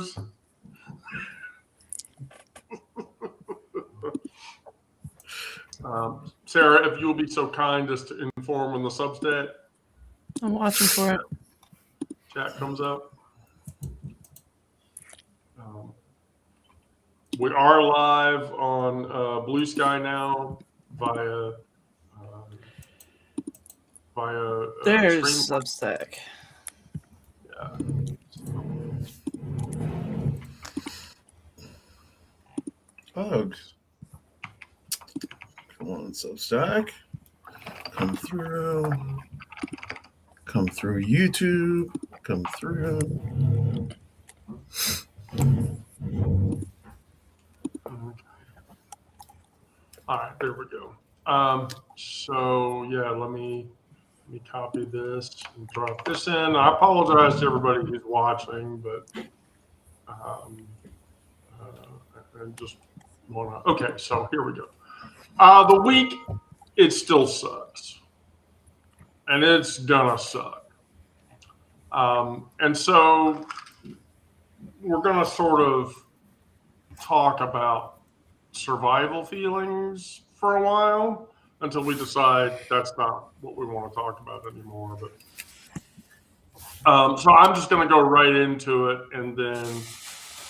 listeners. Sarah, if you'll be so kind as to inform on the Substack. I'm watching for it. Chat comes up. We are live on Blue Sky now via There's stream. Substack. Yeah. Bugs. Come on, Substack. Come through. Come through YouTube. Come through. All right, there we go. So yeah, let me copy this and drop this in. I apologize to everybody who's watching, but I just want to. Okay, so here we go. The week, it still sucks, and it's gonna suck. And so we're gonna sort of talk about survival feelings for a while until we decide that's not what we want to talk about anymore. But so I'm just going to go right into it, and then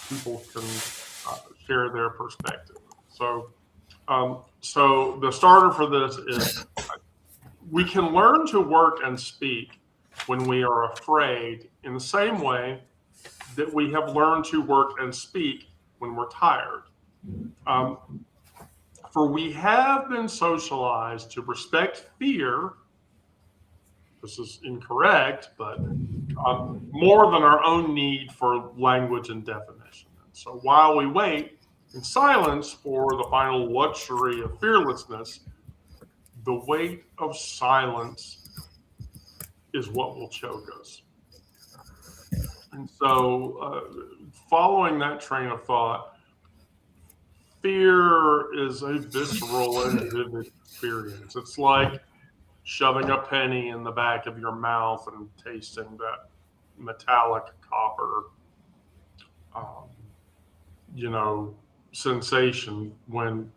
people can share their perspective. So the starter for this is we can learn to work and speak when we are afraid in the same way that we have learned to work and speak when we're tired. For we have been socialized to respect fear. This is incorrect, but more than our own need for language and definition. And so while we wait in silence for the final luxury of fearlessness, the weight of silence is what will choke us. And so following that train of thought, fear is a visceral and vivid experience. It's like shoving a penny in the back of your mouth and tasting that metallic copper, sensation when,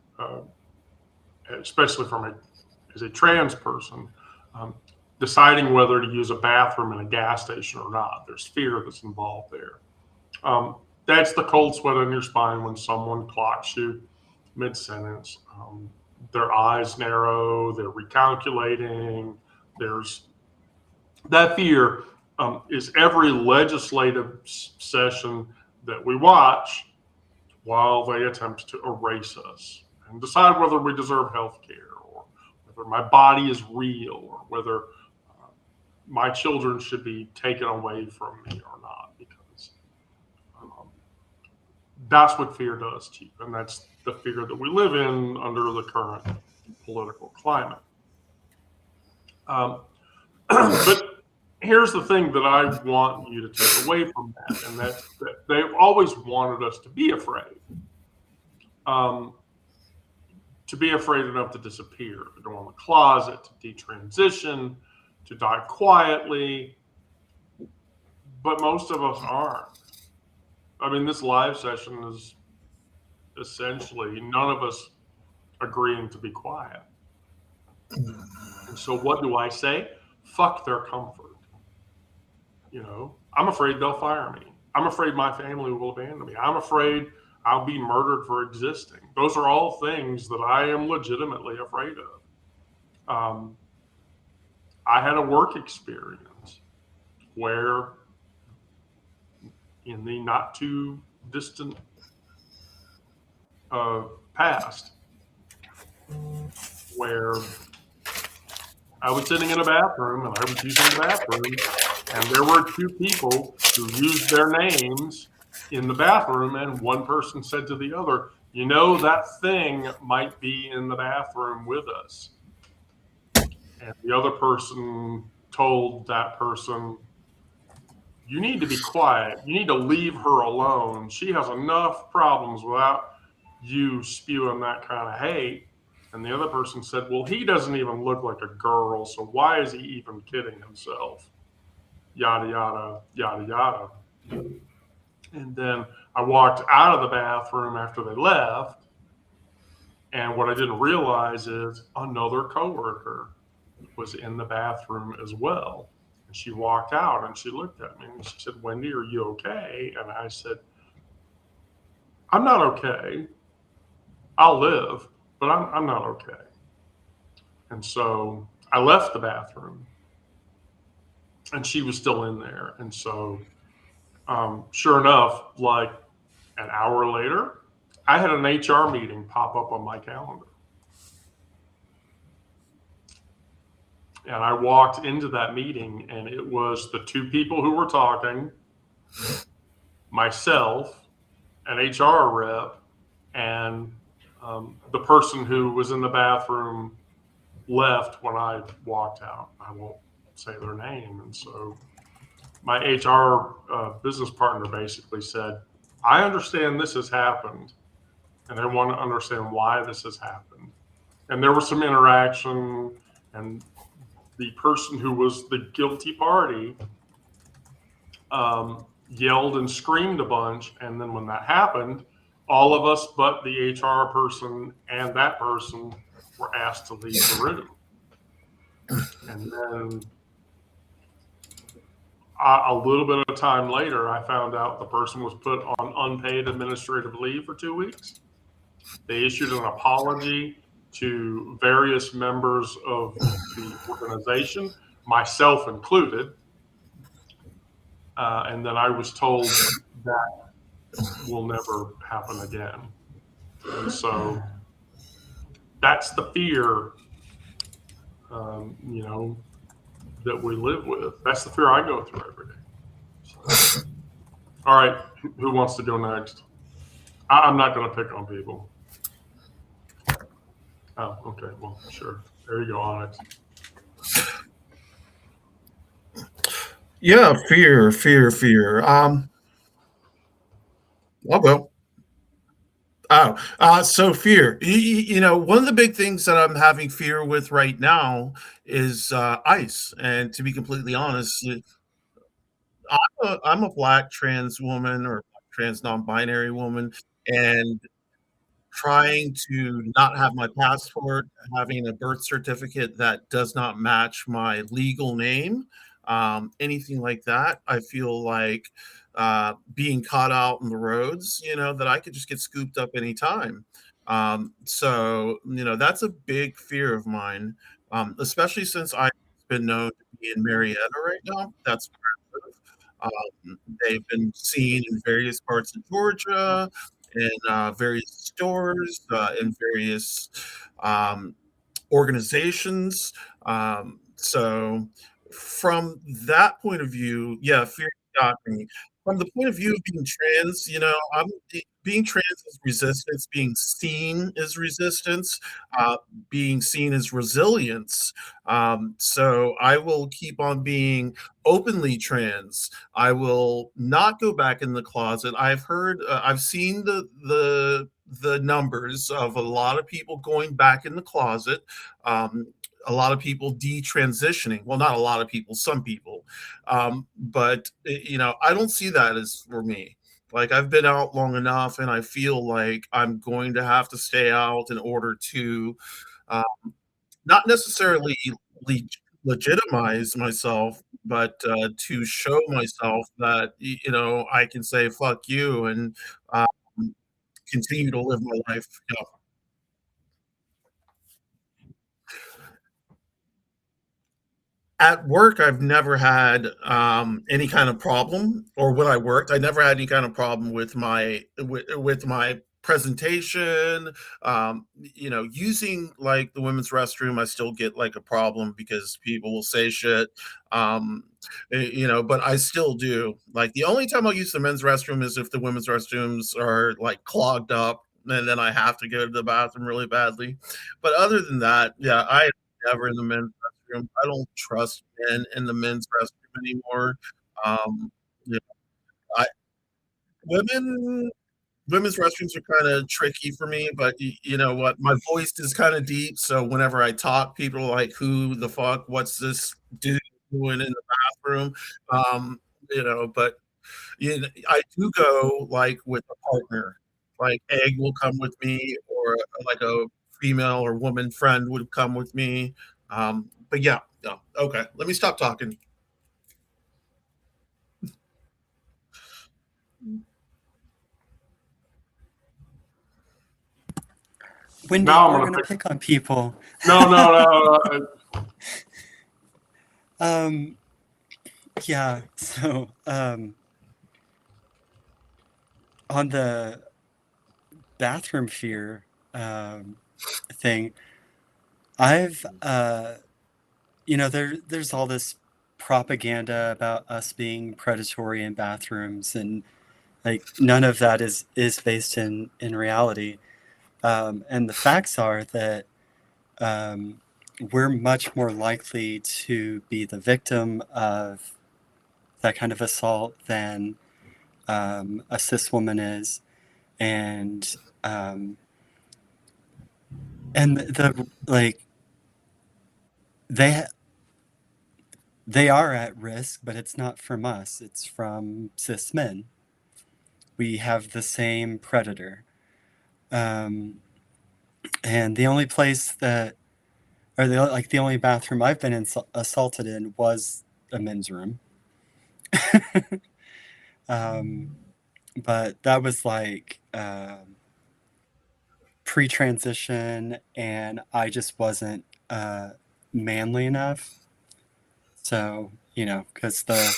especially as a trans person, deciding whether to use a bathroom in a gas station or not. There's fear that's involved there. That's the cold sweat on your spine when someone clocks you mid-sentence. Their eyes narrow, they're recalculating. There's that fear is every legislative session that we watch while they attempt to erase us and decide whether we deserve health care or whether my body is real or whether my children should be taken away from me or not, because that's what fear does to you. And that's the fear that we live in under the current political climate. But here's the thing that I want you to take away from that, and that's that they've always wanted us to be afraid. To be afraid enough to disappear, to go in the closet, to detransition, to die quietly. But most of us aren't. I mean, this live session is essentially none of us agreeing to be quiet. And so what do I say? Fuck their comfort. I'm afraid they'll fire me. I'm afraid my family will abandon me. I'm afraid I'll be murdered for existing. Those are all things that I am legitimately afraid of. I had a work experience where in the not too distant past, where I was sitting in a bathroom and I was using the bathroom, and there were two people who used their names in the bathroom, and one person said to the other, that thing might be in the bathroom with us. And the other person told that person, you need to be quiet. You need to leave her alone. She has enough problems without you spewing that kind of hate. And the other person said, well, he doesn't even look like a girl, so why is he even kidding himself? Yada, yada, yada, yada. And then I walked out of the bathroom after they left. And what I didn't realize is another coworker was in the bathroom as well. And she walked out and she looked at me and she said, "Wendy, are you okay?" And I said, "I'm not okay. I'll live, but I'm not okay." And so I left the bathroom and she was still in there. And so, sure enough, like an hour later, I had an HR meeting pop up on my calendar. And I walked into that meeting, and it was the two people who were talking, myself, an HR rep, and the person who was in the bathroom left when I walked out. I won't say their name. And so my HR business partner basically said, "I understand this has happened, and I want to understand why this has happened." And there was some interaction, and the person who was the guilty party yelled and screamed a bunch. And then when that happened, all of us but the HR person and that person were asked to leave the room. And then a little bit of time later, I found out the person was put on unpaid administrative leave for 2 weeks. They issued an apology to various members of the organization, myself included. And then I was told that will never happen again. And so that's the fear, that we live with. That's the fear I go through every day. So, all right, who wants to go next? I'm not going to pick on people. Oh, okay. Well, sure. There you go, Onyx. Yeah, fear. I'll go. So fear. One of the big things that I'm having fear with right now is ICE. And to be completely honest, I'm a black trans woman or trans non-binary woman, and trying to not have my passport, having a birth certificate that does not match my legal name, anything like that. I feel like being caught out in the roads, that I could just get scooped up anytime. So, that's a big fear of mine, especially since I've been known to be in Marietta right now. That's where I live. They've been seen in various parts of Georgia, in various stores, in various organizations. So, from that point of view, yeah, fear got me. From the point of view of being trans, being trans is resistance, being seen is resistance, being seen is resilience. So I will keep on being openly trans. I will not go back in the closet. I've seen the numbers of a lot of people going back in the closet. A lot of people detransitioning. Well, not a lot of people, some people. But I don't see that as for me. Like, I've been out long enough, and I feel like I'm going to have to stay out in order to not necessarily legitimize myself, but to show myself that I can say fuck you and continue to live my life. At work, I've never had any kind of problem, or when I worked, I never had any kind of problem with my presentation. Using like the women's restroom, I still get like a problem because people will say shit. But I still do. Like, the only time I'll use the men's restroom is if the women's restrooms are like clogged up, and then I have to go to the bathroom really badly. But other than that, yeah, I never in the men's restroom. I don't trust men in the men's restroom anymore. Um, yeah, I, women women's restrooms are kind of tricky for me, but you know what? My voice is kind of deep, so whenever I talk, people are like, "Who the fuck? What's this dude doing in the bathroom?" But I do go like with a partner. Like Egg will come with me, or like a female or woman friend would come with me. But yeah, no. Okay, let me stop talking. Wendy, Now I'm we're gonna gonna pick. pick on people. No. Um, yeah. So, on the bathroom fear thing, I've there's all this propaganda about us being predatory in bathrooms, and like none of that is based in reality. And the facts are that um, we're much more likely to be the victim of that kind of assault than a cis woman is, and um, the like they they are at risk, but it's not from us; it's from cis men. We have the same predator, um, and the only place that, or the only bathroom I've been assaulted in was a men's room. um, but that was like pre-transition, and I just wasn't manly enough. So because the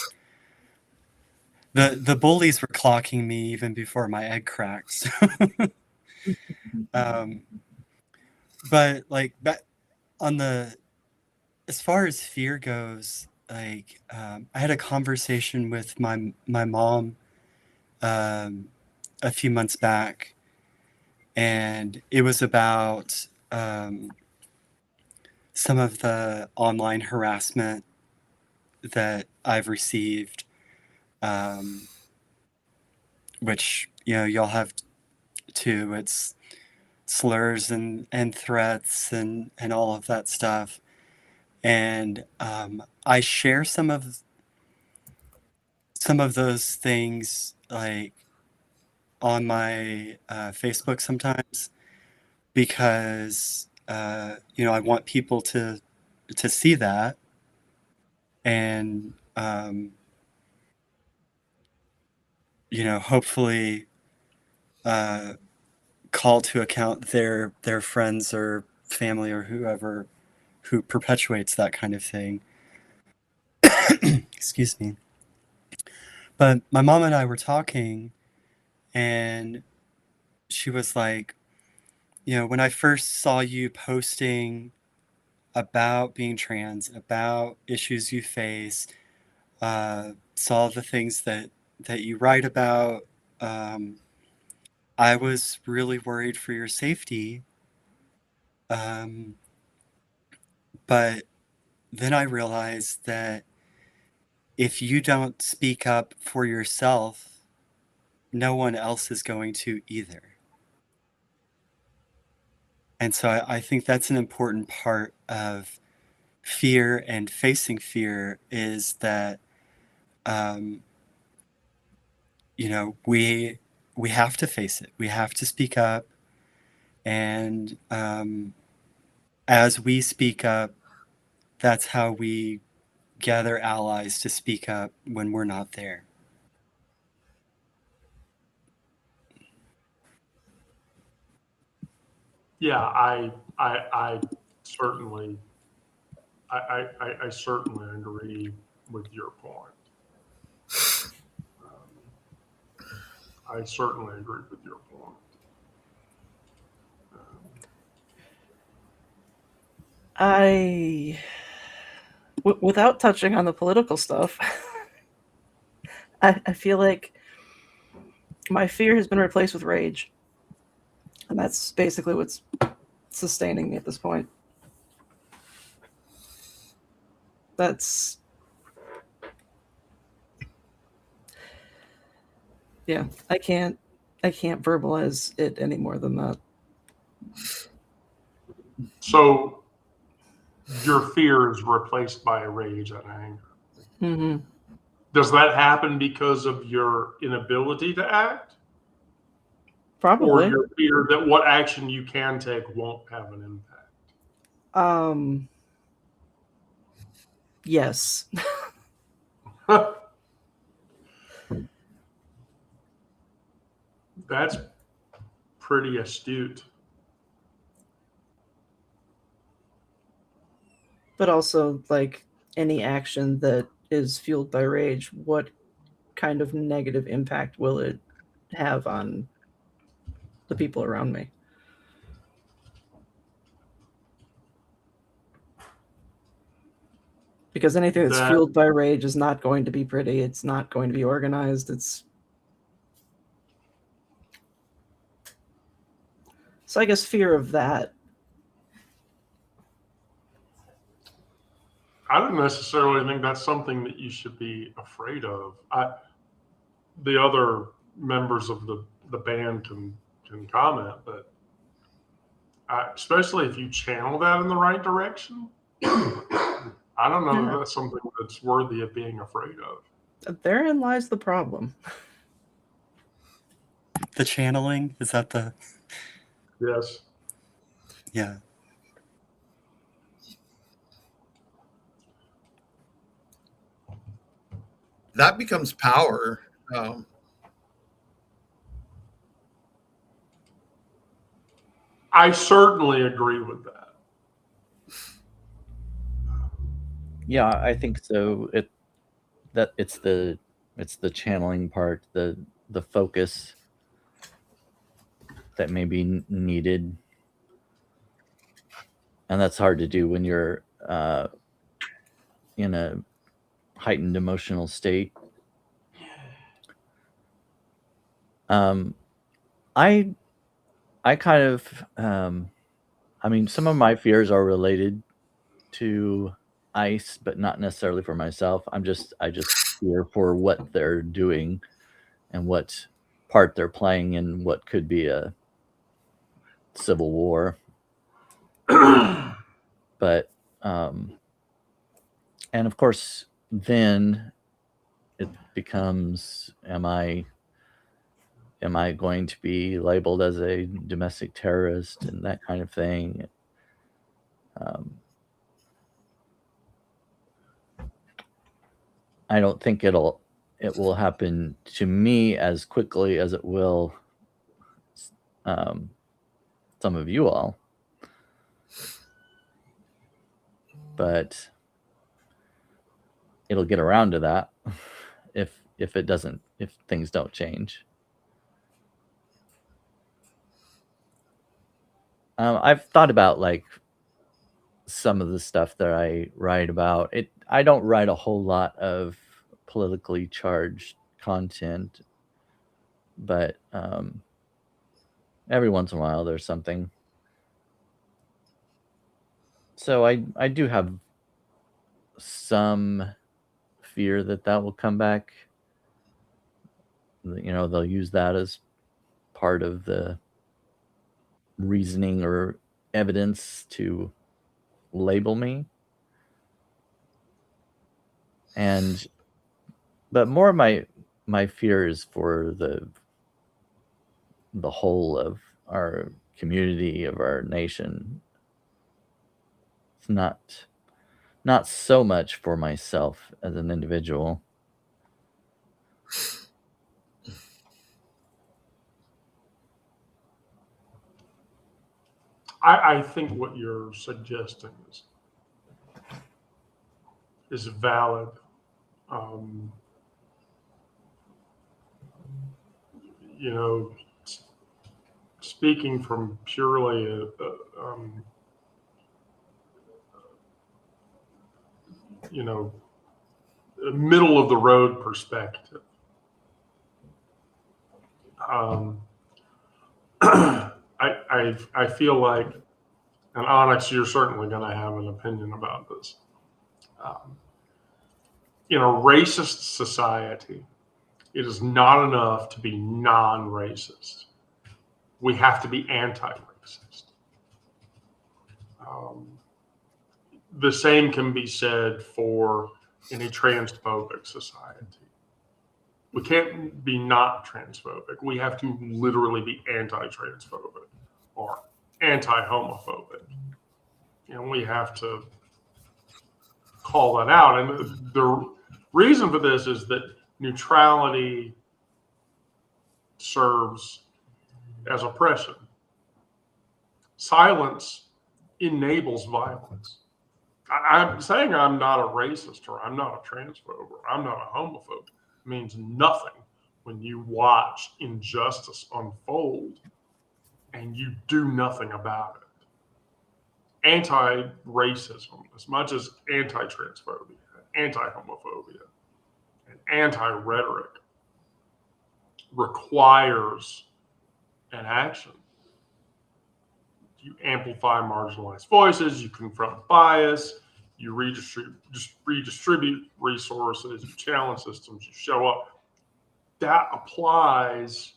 bullies were clocking me even before my egg cracked. So, um, but like that on the as far as fear goes, like I had a conversation with my mom um, a few months back, and it was about some of the online harassment that I've received, um, which y'all have too. It's slurs and threats and all of that stuff, and I share some of those things like on my Facebook sometimes because I want people to see that and hopefully uh, call to account their friends or family or whoever who perpetuates that kind of thing. Excuse me. But my mom and I were talking, and she was like, when I first saw you posting about being trans, about issues you face, saw the things that you write about, um, I was really worried for your safety. Um, but then I realized that if you don't speak up for yourself, no one else is going to either. And so I think that's an important part of fear and facing fear is that, um, we have to face it. We have to speak up. And as we speak up, that's how we gather allies to speak up when we're not there. Yeah, I certainly, I certainly agree with your point. I certainly agree with your point. Without touching on the political stuff, I feel like my fear has been replaced with rage. And that's basically what's sustaining me at this point. That's yeah, I can't verbalize it any more than that. So your fear is replaced by rage and anger. Mm-hmm. Does that happen because of your inability to act? Probably. Or your fear that what action you can take won't have an impact? Yes. That's pretty astute. But also, like any action that is fueled by rage, what kind of negative impact will it have on the people around me? Because anything that's That- fueled by rage is not going to be pretty. It's not going to be organized. So I guess fear of that. I don't necessarily think that's something that you should be afraid of. The other members of the band can comment, but especially if you channel that in the right direction, I don't know if that's something that's worthy of being afraid of. Therein lies the problem. The channeling, is that the... Yes. Yeah. That becomes power. I certainly agree with that. Yeah, I think so. It's the channeling part, the focus that may be needed, and that's hard to do when you're in a heightened emotional state. I kind of I mean, some of my fears are related to ICE, but not necessarily for myself. I just fear for what they're doing and what part they're playing in what could be a civil war. But and of course then it becomes, am I going to be labeled as a domestic terrorist and that kind of thing? I don't think it will happen to me as quickly as it will some of you all, but it'll get around to that if things don't change. I've thought about like some of the stuff that I write about. I don't write a whole lot of politically charged content, but every once in a while there's something. So I do have some fear that will come back. You know, they'll use that as part of the reasoning or evidence to label me. But more of my fear is for the whole of our community, of our nation. It's not so much for myself as an individual. I think what you're suggesting is valid. You know, speaking from purely a middle of the road perspective, I feel like, and Onyx, you're certainly going to have an opinion about this. In a racist society, it is not enough to be non-racist. We have to be anti-racist. The same can be said for in a transphobic society. We can't be not transphobic. We have to literally be anti-transphobic or anti-homophobic. And we have to call that out. And the reason for this is that neutrality serves as oppression. Silence enables violence. I'm saying I'm not a racist or I'm not a transphobe or I'm not a homophobe means nothing when you watch injustice unfold and you do nothing about it. Anti-racism, as much as anti-transphobia, anti-homophobia, and anti-rhetoric, requires an action. You amplify marginalized voices, you confront bias, you redistribute resources, you challenge systems, you show up. That applies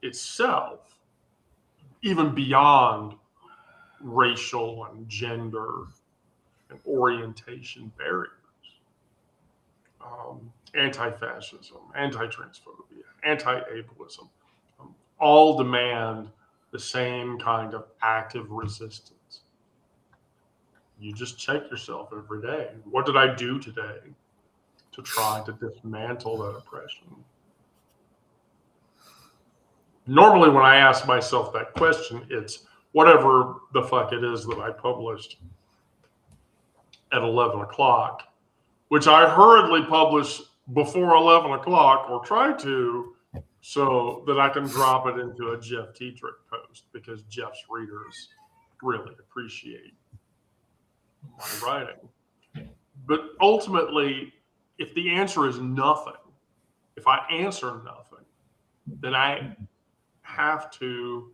itself even beyond racial and gender and orientation barriers. Anti-fascism, anti-transphobia, anti-ableism, all demand the same kind of active resistance. You just check yourself every day. What did I do today to try to dismantle that oppression? Normally, when I ask myself that question, it's whatever the fuck it is that I published at 11 o'clock, which I hurriedly publish before 11 o'clock or try to, so that I can drop it into a Jeff Tiedrich post because Jeff's readers really appreciate my writing. But ultimately, if the answer is nothing, if I answer nothing, then I have to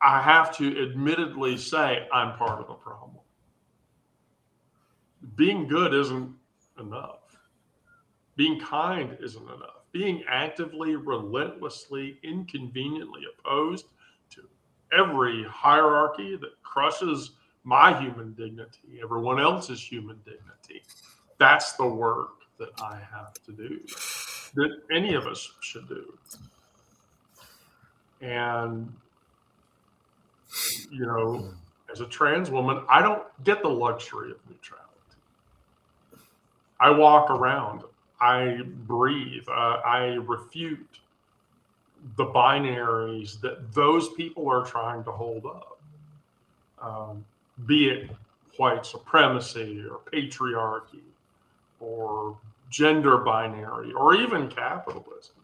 admittedly say I'm part of the problem. Being good isn't enough. Being kind isn't enough. Being actively, relentlessly, inconveniently opposed to every hierarchy that crushes my human dignity, everyone else's human dignity, that's the work that I have to do, that any of us should do. And, you know, as a trans woman, I don't get the luxury of neutrality. I walk around, I breathe, I refute the binaries that those people are trying to hold up, be it white supremacy or patriarchy or gender binary or even capitalism.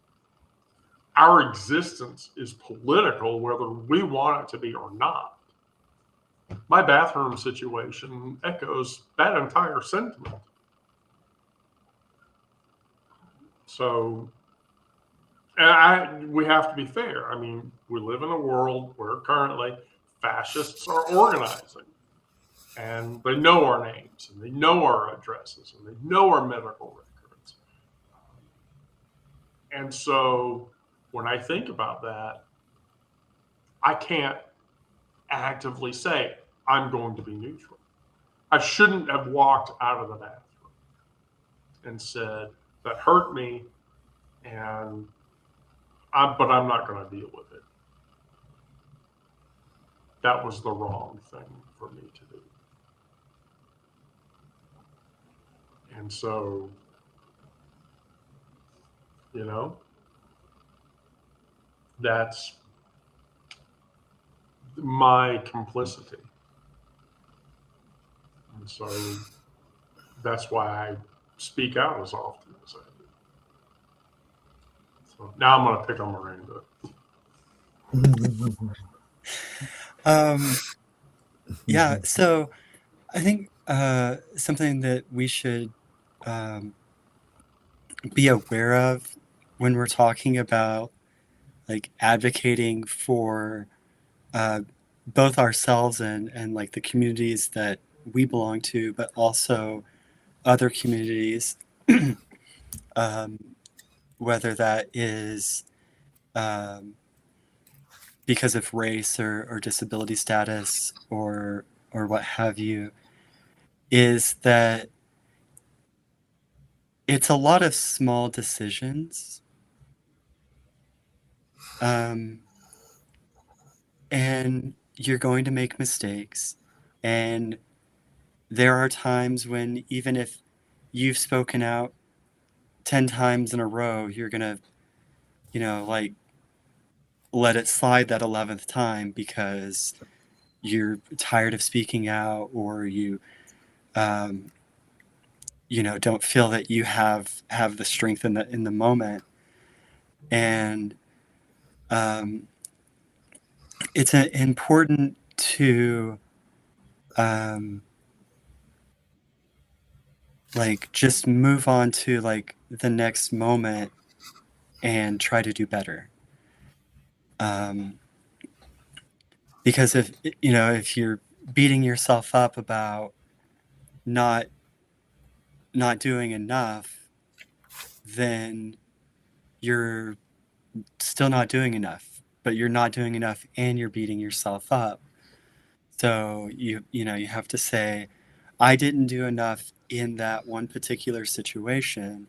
Our existence is political whether we want it to be or not. My bathroom situation echoes that entire sentiment. So, and we have to be fair. I mean, we live in a world where currently fascists are organizing, and they know our names, and they know our addresses, and they know our medical records. And so, when I think about that, I can't actively say I'm going to be neutral. I shouldn't have walked out of the bathroom and said, that hurt me, but I'm not going to deal with it. That was the wrong thing for me to do. And so, you know, that's my complicity. And so that's why I speak out as often as I do. So now I'm going to pick on Miranda. Yeah, so I think something that we should be aware of when we're talking about like advocating for both ourselves and like the communities that we belong to, but also other communities, whether that is because of race or disability status or what have you, is that it's a lot of small decisions. And you're going to make mistakes. And there are times when even if you've spoken out 10 times in a row, you're going to, like let it slide that 11th time because you're tired of speaking out, or you don't feel that you have the strength in the moment. And it's important to like just move on to like the next moment and try to do better. Because if you're beating yourself up about not doing enough, then you're still not doing enough, but you're not doing enough and you're beating yourself up. So you have to say, I didn't do enough in that one particular situation,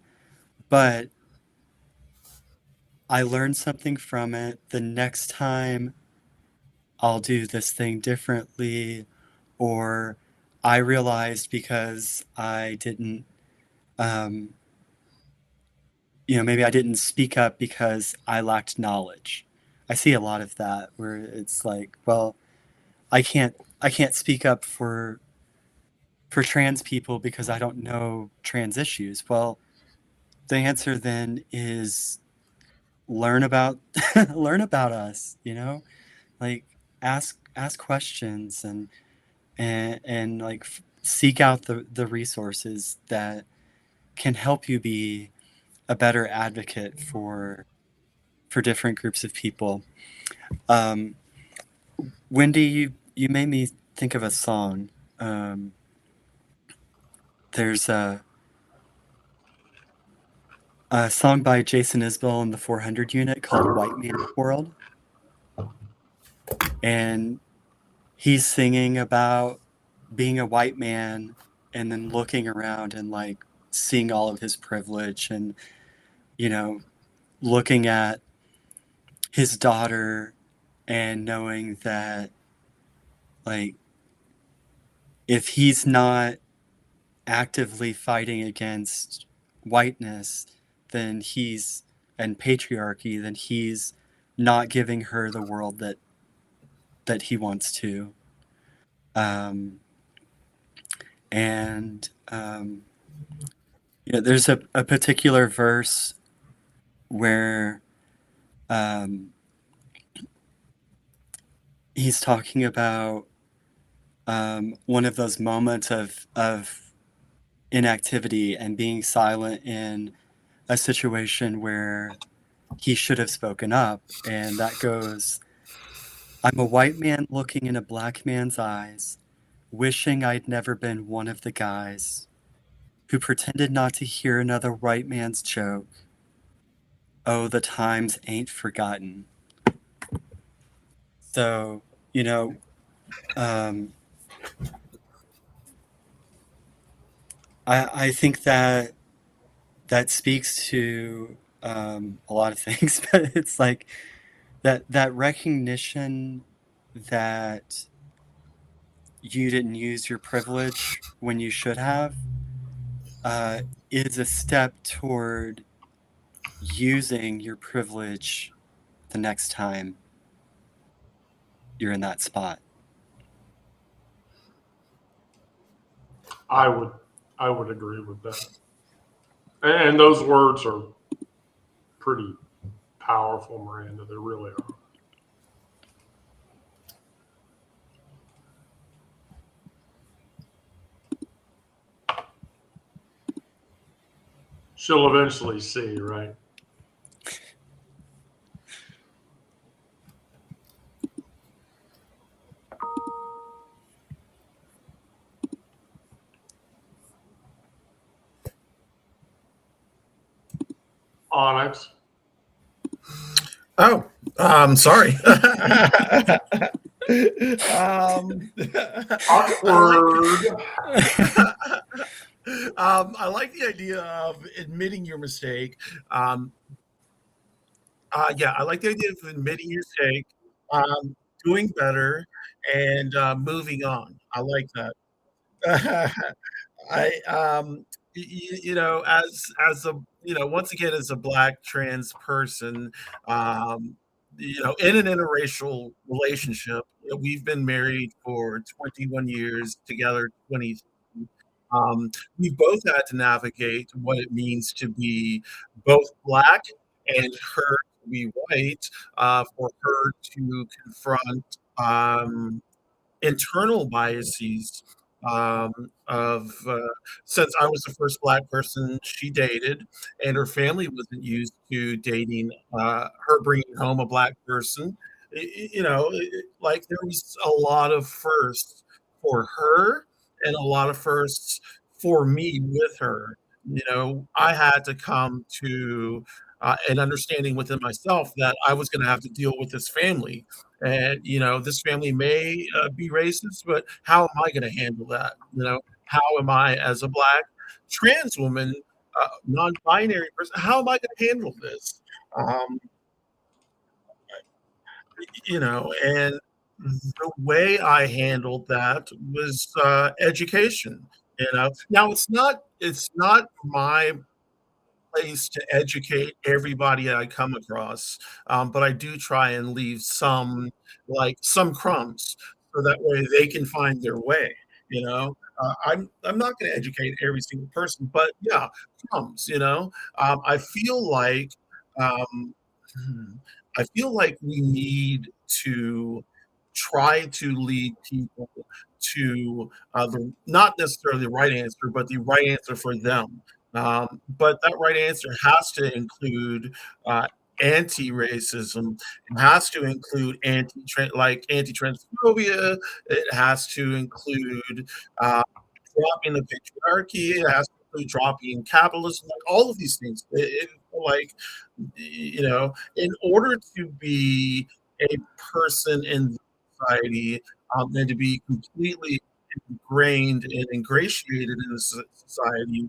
but I learned something from it. The next time I'll do this thing differently, or I realized because I didn't, maybe I didn't speak up because I lacked knowledge. I see a lot of that where it's like, well, I can't speak up for trans people because I don't know trans issues. Well, the answer then is learn about us, like ask questions and like seek out the resources that can help you be a better advocate for different groups of people. Wendy, you made me think of a song. There's a song by Jason Isbell and the 400 Unit called White Man's World. And he's singing about being a white man and then looking around and like seeing all of his privilege and, looking at his daughter and knowing that like if he's not actively fighting against whiteness, then and patriarchy, then he's not giving her the world that he wants to. There's a particular verse where he's talking about one of those moments of inactivity and being silent in a situation where he should have spoken up. And that goes, I'm a white man looking in a black man's eyes, wishing I'd never been one of the guys who pretended not to hear another white man's joke. Oh, the times ain't forgotten. So, I think that speaks to a lot of things, but it's like that recognition that you didn't use your privilege when you should have is a step toward using your privilege the next time you're in that spot. I would agree with that. And those words are pretty powerful, Miranda. They really are. She'll eventually see, right? Onyx. Oh, sorry. Awkward. I like the idea of admitting your mistake. Yeah, I like the idea of admitting your mistake, doing better, and moving on. I like that. I as a once again as a black trans person, um in an interracial relationship, we've been married for 21 years, together 20. um we both had to navigate what it means to be both black and her to be white, for her to confront internal biases, of since I was the first black person she dated, and her family wasn't used to dating, her bringing home a black person. Like there was a lot of firsts for her and a lot of firsts for me with her. I had to come to an understanding within myself that I was going to have to deal with this family, and this family may be racist, but how am I going to handle that? How am I, as a black trans woman, non-binary person, how am I going to handle this? um, and the way I handled that was education. Now it's not my place to educate everybody I come across, but I do try and leave some crumbs, so that way they can find their way. I'm not going to educate every single person, but yeah, crumbs. I feel like um, hmm, I feel like we need to try to lead people to not necessarily the right answer, but the right answer for them. But that right answer has to include uh, anti-racism. It has to include anti-transphobia. It has to include dropping the patriarchy. It has to include dropping capitalism. Like all of these things. Like in order to be a person in society, and to be completely ingrained and ingratiated in the society,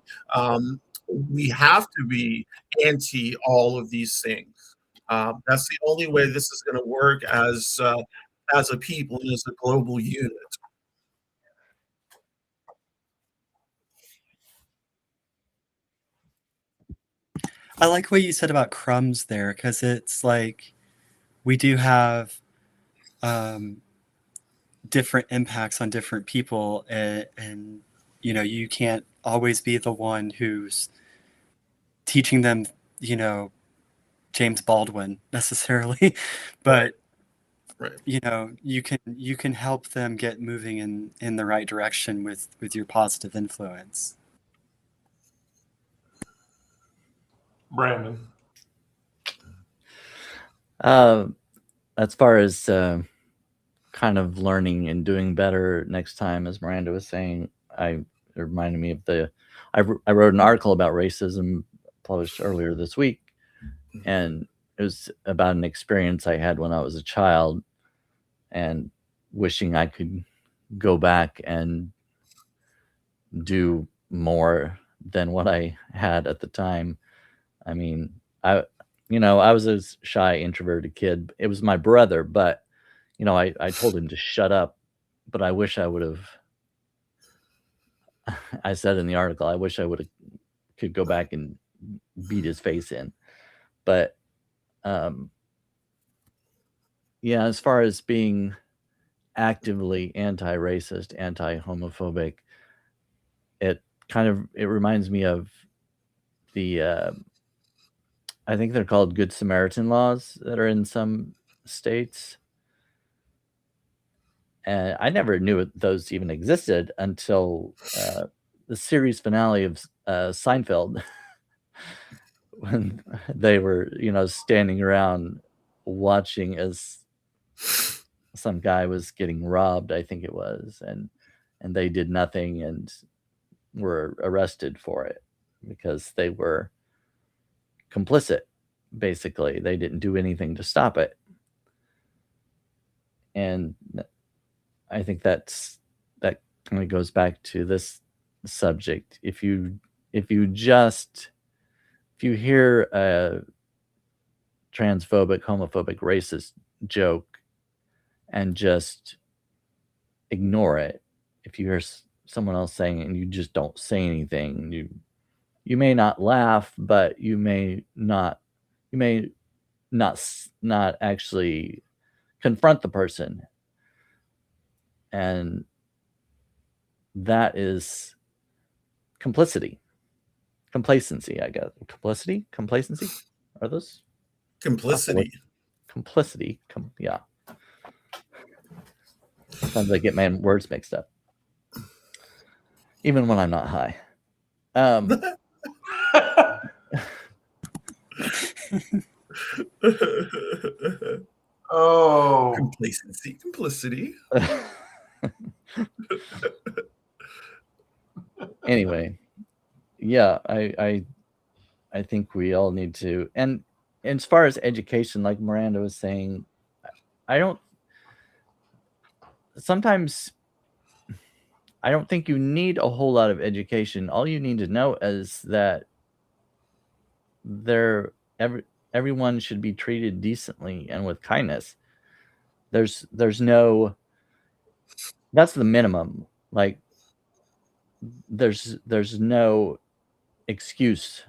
we have to be anti all of these things. That's the only way this is going to work as a people and as a global unit. I like what you said about crumbs there, because it's like we do have um, different impacts on different people, and you can't always be the one who's teaching them, James Baldwin necessarily, but Right. you can help them get moving in the right direction with your positive influence. Brandon. As far as kind of learning and doing better next time, as Miranda was saying, it reminded me of I wrote an article about racism published earlier this week, and it was about an experience I had when I was a child, and wishing I could go back and do more than what I had at the time. I mean, I was a shy, introverted kid. It was my brother, but I told him to shut up. But I wish I would have. I said in the article, I wish I would have could go back and beat his face in. But um, yeah, as far as being actively anti-racist, anti-homophobic, it reminds me of the I think they're called Good Samaritan laws that are in some states. And I never knew those even existed until the series finale of Seinfeld, when they were, standing around watching as some guy was getting robbed, I think it was, and they did nothing and were arrested for it because they were complicit. Basically, they didn't do anything to stop it. And I think that kind of goes back to this subject. If you hear a transphobic, homophobic, racist joke and just ignore it, if you hear someone else saying it and you just don't say anything, you may not laugh, but you may not actually confront the person, and that is complacency, I guess. Complacency, are those Complicity. complicity? Yeah. Sometimes I get my words mixed up, even when I'm not high. Oh, Complacency, complicity. Anyway, yeah, I think we all need to, and as far as education, like Miranda was saying, sometimes I don't think you need a whole lot of education. All you need to know is that everyone should be treated decently and with kindness. That's the minimum. Like, there's no excuse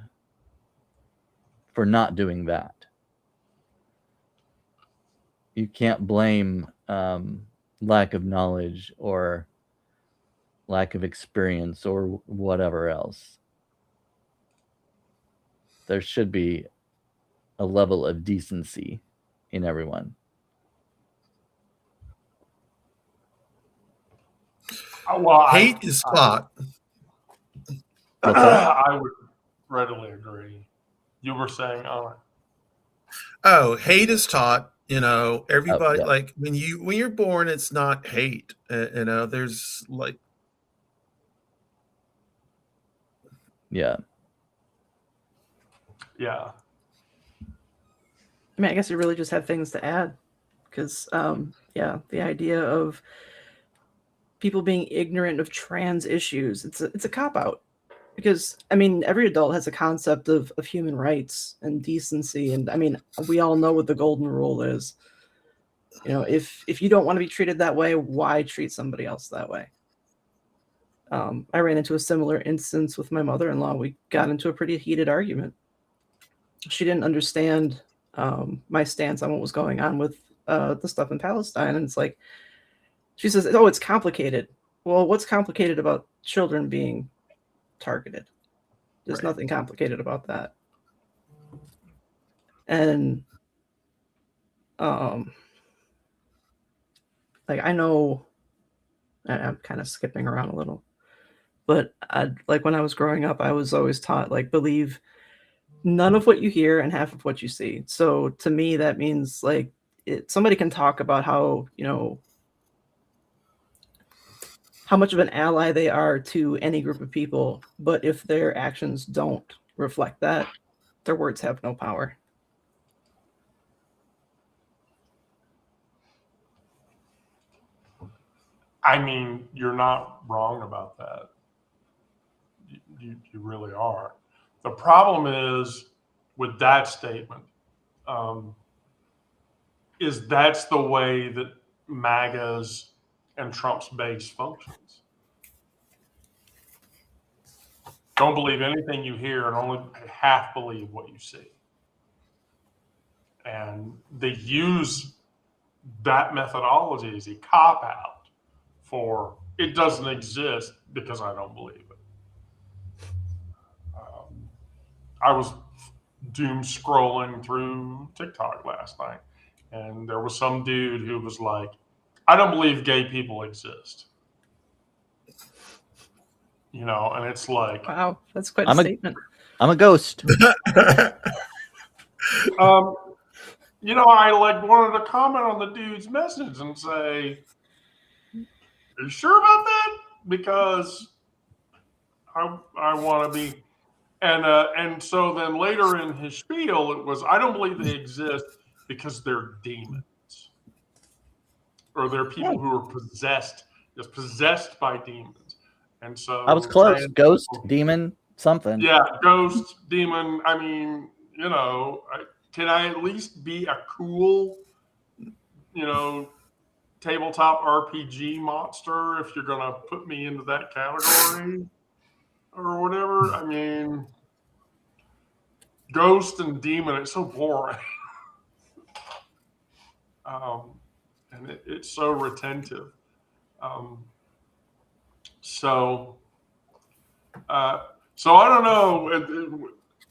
for not doing that. You can't blame lack of knowledge or lack of experience or whatever else. There should be a level of decency in everyone. well, Hate is taught. I would readily agree. You were saying, Oh, hate is taught. Everybody, yeah. like when you're born, it's not hate. There's like, Yeah. yeah. I mean, I guess you really just have things to add because, the idea of people being ignorant of trans issues, it's a cop-out. Because, I mean, every adult has a concept of human rights and decency. And, I mean, we all know what the golden rule is. If you don't want to be treated that way, why treat somebody else that way? I ran into a similar instance with my mother-in-law. We got into a pretty heated argument. She didn't understand my stance on what was going on with the stuff in Palestine. And it's like, she says, oh, it's complicated. Well, what's complicated about children being targeted? There's Right. nothing complicated about that. And I know I'm kind of skipping around a little, but like when I was growing up, I was always taught, like, believe none of what you hear and half of what you see. So to me, that means like somebody can talk about how much of an ally they are to any group of people, but if their actions don't reflect that, their words have no power. I mean, you're not wrong about that. You really are. The problem is with that statement, is that's the way that MAGA's and Trump's base functions. Don't believe anything you hear and only half believe what you see. And they use that methodology as a cop-out for it doesn't exist because I don't believe it. I was doom scrolling through TikTok last night, and there was some dude who was like, I don't believe gay people exist. And it's like, Wow, that's quite a statement. I'm a ghost. I like wanted to comment on the dude's message and say, are you sure about that? Because I want to be, and so then later in his spiel, it was, I don't believe they exist because they're demons, or they're people who are possessed by demons. And so I was close. trans Ghost, people- demon, something. Yeah, ghost, demon. I mean, can I at least be a cool, tabletop RPG monster if you're gonna put me into that category or whatever? I mean, ghost and demon, it's so boring. And it's so retentive. So I don't know.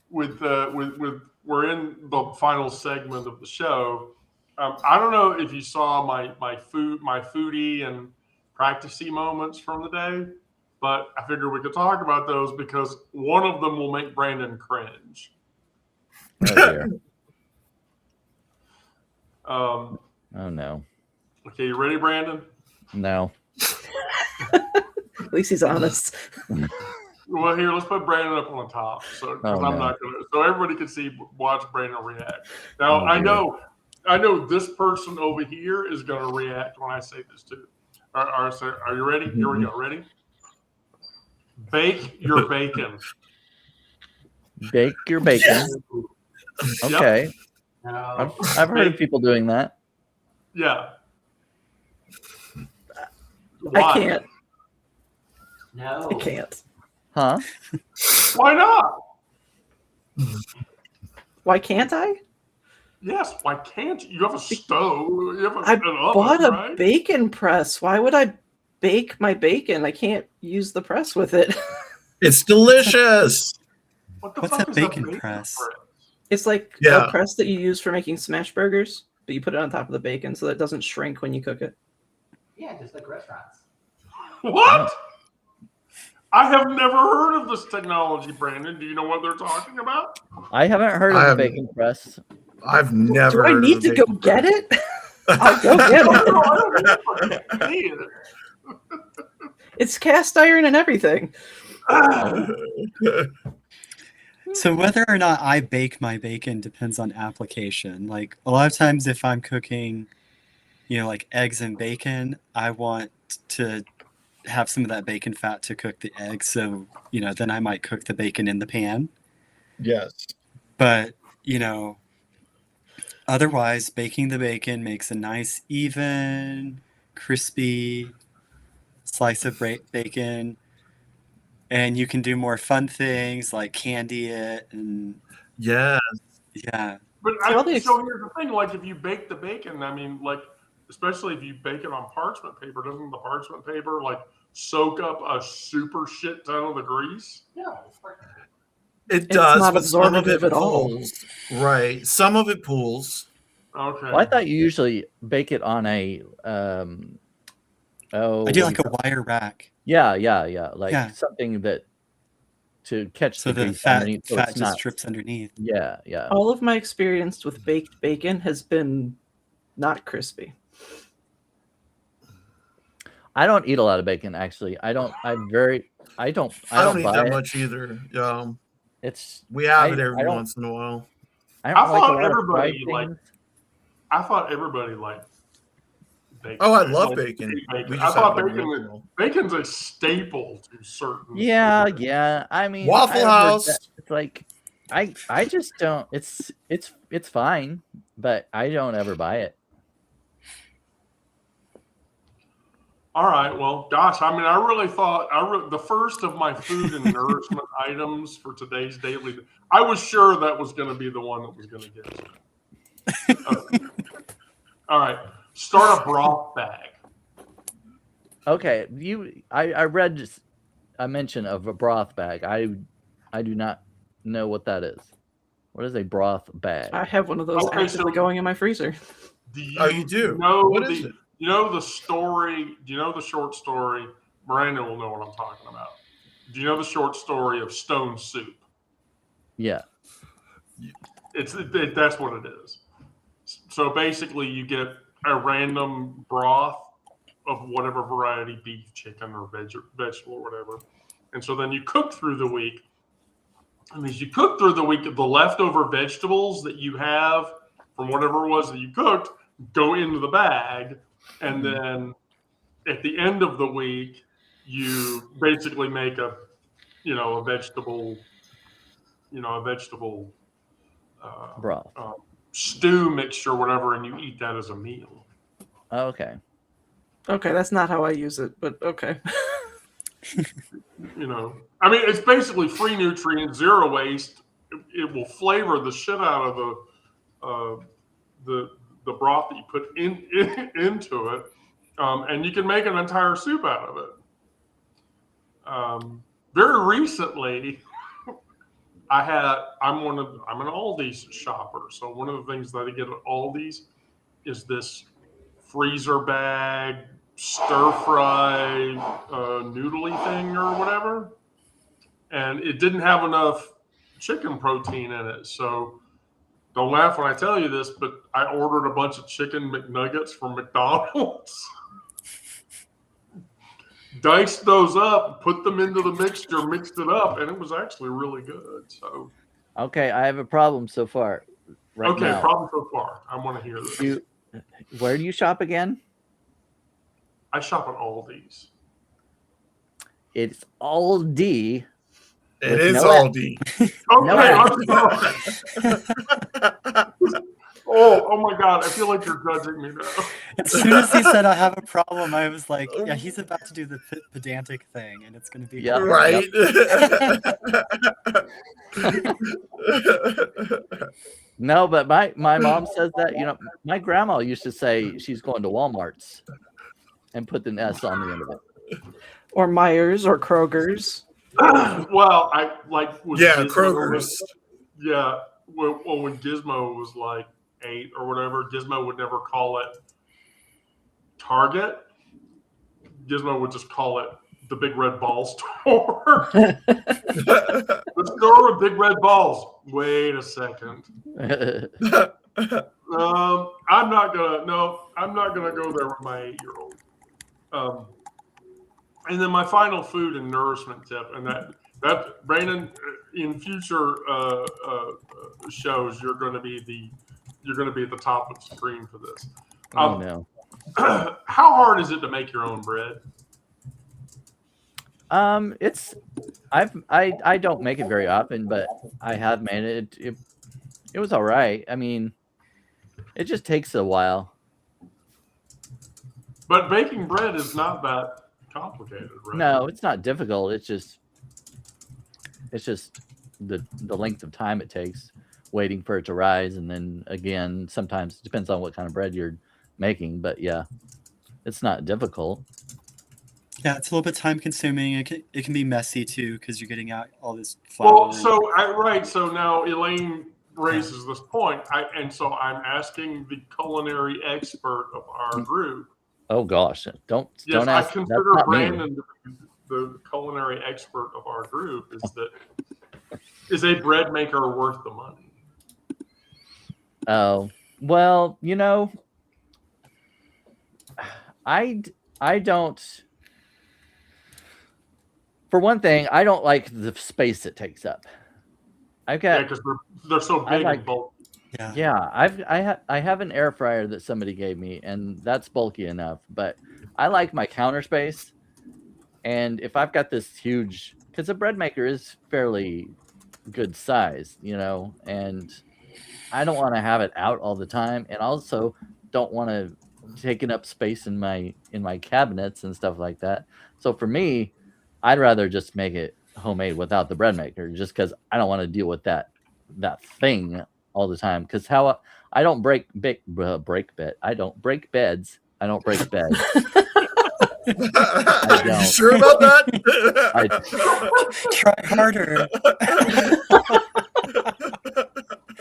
With we're in the final segment of the show. I don't know if you saw my foodie and practicey moments from the day, but I figured we could talk about those because one of them will make Brandon cringe. Oh dear. Um, Oh no. okay, you ready, Brandon? No. At least he's honest. Well, here, let's put Brandon up on the top, so 'cause Oh, I'm no. not gonna, so everybody can watch Brandon react. Now, Oh, I dear. know this person over here is gonna react when I say this too. Are you ready? Here we go. Ready? Bake your bacon. Bake your bacon. Yep. Okay. No. I've heard of people doing that. Yeah. I Why? can't. No. I can't. Huh? Why not? Why can't I? Yes. Why can't you? You have a stove. You have I an oven, bought a right? bacon press. Why would I bake my bacon? I can't use the press with it. It's delicious. What the What's fuck a is bacon press? It's like Yeah. a press that you use for making smash burgers, but you put it on top of the bacon so that it doesn't shrink when you cook it. Yeah, just like restaurants. What? I have never heard of this technology, Brandon. Do you know what they're talking about? I haven't heard I of the haven't- bacon press. I've never. Do I heard need of to a go bacon get press. it? I'll go get No, it. I don't need it. It's cast iron and everything. So whether or not I bake my bacon depends on application. Like a lot of times if I'm cooking, like eggs and bacon, I want to have some of that bacon fat to cook the eggs. So, then I might cook the bacon in the pan. Yes. But, otherwise baking the bacon makes a nice, even, crispy slice of bacon. And you can do more fun things like candy it and Yeah. yeah. But See, all the so here's the thing: like, if you bake the bacon, I mean, like, especially if you bake it on parchment paper, doesn't the parchment paper like soak up a super shit ton of the grease? No, it's like It It's does, not but some of it absorbative at all. pulls. Right. Some of it pools. Okay. Well, I thought you usually bake it on a I do like a wire rack. yeah, like Yeah. something that to catch So the the grease fat underneath, so fat it's just not. drips underneath. Yeah. All of my experience with baked bacon has been not crispy. I don't eat a lot of bacon actually. I don't I don't eat buy that it. much either. It's We have I- it every I don't- once in a while. I I don't like a thought lot of everybody fried liked things. I thought everybody liked bacon. Oh, I love Like, bacon. bacon. We I just thought have it every bacon once in a while. bacon's a staple to certain. Yeah. I mean, Waffle I've heard House. that. It's like I just don't. It's fine, but I don't ever buy it. All right. Well, gosh, I mean, I really thought the first of my food and nourishment items for today's daily. I was sure that was going to be the one that was going to get it. Okay. All right. Start a broth bag. Okay, I read just a mention of a broth bag. I do not know what that is. What is a broth bag? I have one of those Okay, actively so- going in my freezer. Do you, Oh, you do? Know What the, is it? You know the story? Do you know the short story? Miranda will know what I'm talking about. Do you know the short story of Stone Soup? Yeah. That's what it is. So basically, you get a random broth of whatever variety, beef, chicken, or vegetable, or whatever. And so then you cook through the week. And as you cook through the week, the leftover vegetables that you have from whatever it was that you cooked go into the bag. And then at the end of the week, you basically make a vegetable Broth. stew mixture, whatever, and you eat that as a meal. Okay. Okay, that's not how I use it, but okay. I mean, it's basically free nutrients, zero waste. It will flavor the shit out of the broth that you put into it, and you can make an entire soup out of it. Very recently, I'm an Aldi's shopper, so one of the things that I get at Aldi's is this freezer bag stir fry noodly thing or whatever, and it didn't have enough chicken protein in it. So don't laugh when I tell you this, but I ordered a bunch of chicken McNuggets from McDonald's. Diced those up, put them into the mixture, mixed it up, and it was actually really good. So Okay, I have a problem so far. Right okay, now. problem so far. I want to hear this. Where do you shop again? I shop at Aldi's. It's Aldi. It With is no Aldi. Okay, I'm sorry. Oh my God! I feel like you're judging me now. As soon as he said I have a problem, I was like, yeah, he's about to do the pedantic thing, and it's going to be Yeah. Right. No, but my mom says that, my grandma used to say she's going to Walmart's and put the S on the end of it. Or Myers or Kroger's. Well, I like with Yeah, Gizmo, Kroger's. Yeah, well, when Gizmo was like 8 or whatever, Gizmo would never call it Target. Gizmo would just call it the Big Red Ball store. The store with big red balls. Wait a second. I'm not gonna go there with my 8-year-old. And then my final food and nourishment tip, and that Brandon, in future shows, you're going to be at the top of the screen for this. Oh no. How hard is it to make your own bread? I don't make it very often, but I have made it. It was all right. I mean, it just takes a while. But baking bread is not that complicated, right? No, it's not difficult. It's just the length of time it takes waiting for it to rise, and then again, sometimes it depends on what kind of bread you're making. But yeah, it's not difficult. Yeah, it's a little bit time consuming. It can be messy too because you're getting out all this flour. Well, so now Elaine raises this point, and so I'm asking the culinary expert of our group. Oh gosh, don't Yes, ask. I That's consider not me. Brandon the culinary expert of our group. Is a bread maker worth the money? Oh, well, I don't. For one thing, I don't like the space it takes up. I've Yeah, got because they're so I big like- and bulky. Yeah. I have an air fryer that somebody gave me, and that's bulky enough. But I like my counter space, and if I've got this huge, because a bread maker is fairly good size, and I don't want to have it out all the time, and also don't want to taking up space in my cabinets and stuff like that. So for me, I'd rather just make it homemade without the bread maker, just because I don't want to deal with that thing all the time. Because I don't break bed. I don't break beds. I don't break beds. Are you don't. sure about that? Try harder.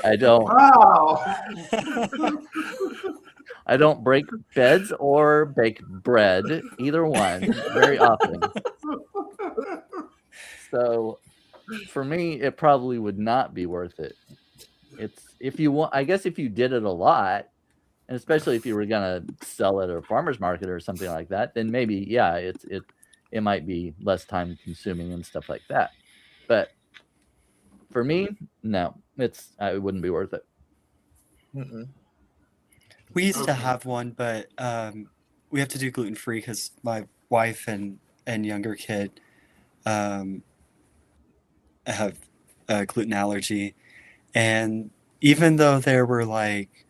I don't. Wow. I don't break beds or bake bread, either one, very often. So for me, it probably would not be worth it. It's if you want, I guess if you did it a lot, and especially if you were gonna sell it at a farmer's market or something like that, then maybe yeah, it might be less time consuming and stuff like that. But for me, no, it wouldn't be worth it. Mm-mm. We used to Okay. have one, but we have to do gluten free because my wife and and younger kid have a gluten allergy. And even though there were like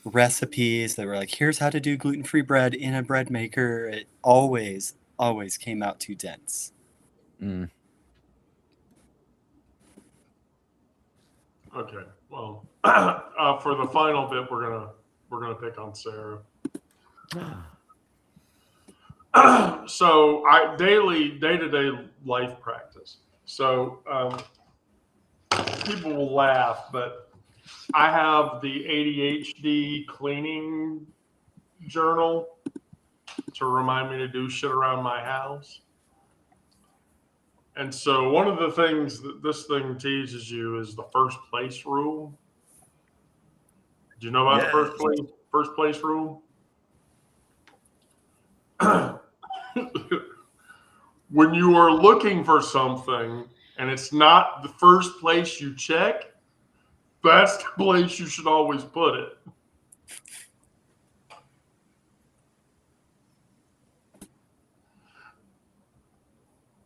recipes that were like, here's how to do gluten-free bread in a bread maker, it always came out too dense. Mm. Okay. Well, for the final bit, we're gonna pick on Sarah. So day-to-day life practice. So people will laugh, but I have the ADHD cleaning journal to remind me to do shit around my house. And so one of the things that this thing teaches you is the first place rule. Do you know about the Yes. first place rule? When you are looking for something and it's not the first place you check, that's the place you should always put it.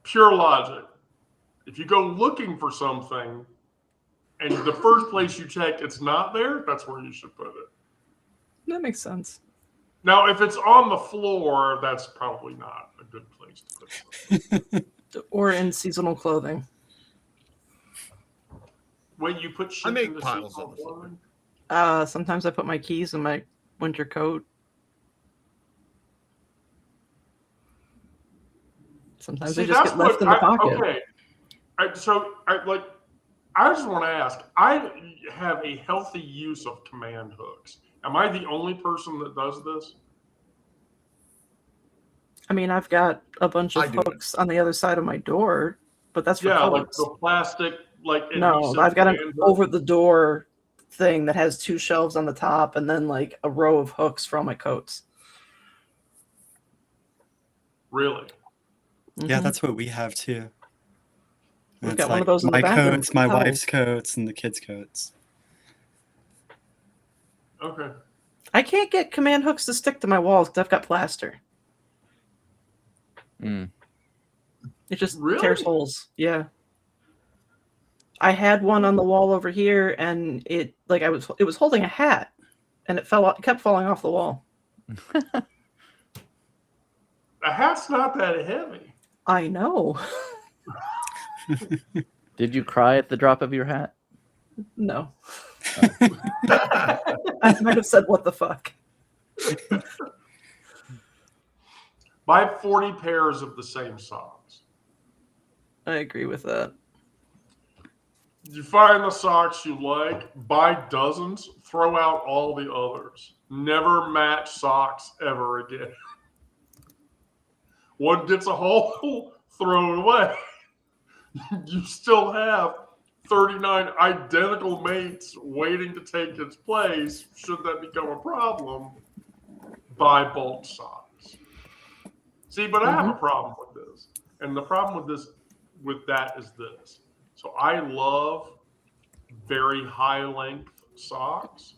Pure logic. If you go looking for something and the first place you check it's not there, that's where you should put it. That makes sense. Now, if it's on the floor, that's probably not a good place to put it. Or in seasonal clothing. Wait, you put shit I make in the piles seasonal on the floor. clothing? Sometimes I put my keys in my winter coat. Sometimes they just get left in the pocket. Okay. I just want to ask. I have a healthy use of command hooks. Am I the only person that does this? I mean, I've got a bunch I of do it. hooks on the other side of my door, but that's for Yeah, like coats. the plastic, like No, adhesive I've got an command hook. over the door thing that has 2 shelves on the top and then like a row of hooks for all my coats. Really? Yeah, Mhm. that's what we have too. We've It's got one of like those in the my bathroom coats, for my towels. wife's coats, and the kids' coats. Okay. I can't get command hooks to stick to my walls because I've got plaster. Mm. It just Really? tears holes. Yeah. I had one on the wall over here, and it was holding a hat, and it kept falling off the wall. A hat's not that heavy. I know. Did you cry at the drop of your hat? No. I might have said, "What the fuck?" Buy 40 pairs of the same socks. I agree with that. You find the socks you like, buy dozens, throw out all the others. Never match socks ever again. One gets a hole, throw it away. You still have 39 identical mates waiting to take its place. Should that become a problem, buy bulk socks. See, but I have a problem with this. And the problem with that is this. So I love very high length socks,